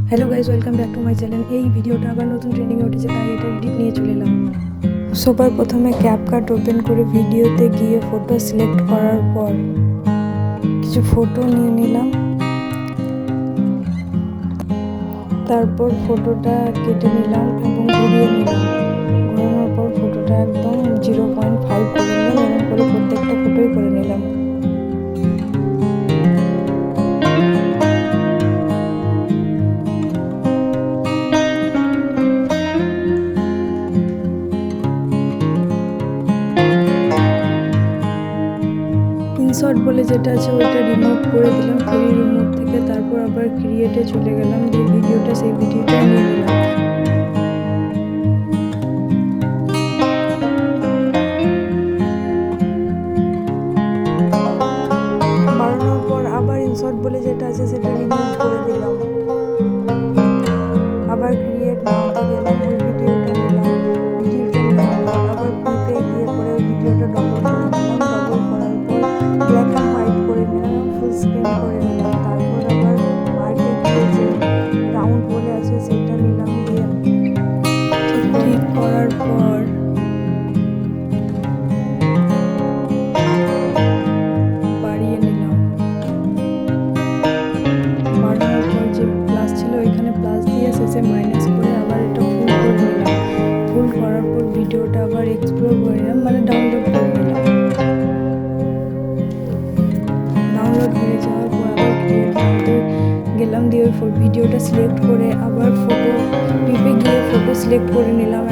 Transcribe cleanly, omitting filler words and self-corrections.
Hello guys, welcome back to my channel. এই ভিডিওটা আবার নতুন ট্রেন্ডিংয়ে উঠেছে, তাই এটা এডিট নিয়ে চলে এলাম। সবার প্রথমে ক্যাপকাট ওপেন করে ভিডিওতে গিয়ে ফটো সিলেক্ট করার পর কিছু ফটো নিয়ে নিলাম। তারপর ফটোটা কেটে নিলাম এবং ঘুরিয়ে নিলাম। ঘোরানোর পর ফটোটা একদম 0.5 করে নিলাম। এরকম করে প্রত্যেকটা ফটোই করে নিলাম। ইনশর্ট বলে যেটা আছে ওইটা রিমুভ করে দিলাম ফ্রি রিমুভ থেকে। তারপর আবার ক্রিয়েটে চলে গেলাম, যে ভিডিওটা সেই ভিডিওটা নিয়ে নিলাম। বাড়ানোর পর আবার ইনশর্ট বলে যেটা আছে সেটা রিমুভ করে দিলাম। আবার ক্রিয়েট নাওতে গেলাম, ওই ভিডিওটা নিলাম। ভিডিওটা নেওয়ার পর আবার গ্রুপে গিয়ে পরে ওই ভিডিওটা ডবল করে নিলাম। ডবল করার পর ব্ল্যাক অ্যান্ড হোয়াইট করে নিলাম, ফুল স্ক্রিন করে নিলাম। তারপর আবার মার্কে গিয়ে যে রাউন্ড বলে আছে সেটা নিলাম, দিয়ে ঠিক করার পর বাড়িয়ে নিলাম। বাড়ানোর পর যে প্লাস ছিল ওইখানে প্লাস দিয়ে শেষে মাইনাস করে আবার এটা ফুল করে নিলাম। ফুল করার পর ভিডিওটা আবার এক্সপ্লোর করে নিলাম, মানে ডাউনলোড করে নিলাম। ডাউনলোড হয়ে যাওয়ার পর আবার ক্রিয়েট করতে গেলাম, দিয়ে ওই ভিডিওটা সিলেক্ট করে আবার ফটো টিপে গিয়ে ফটো সিলেক্ট করে নিলাম।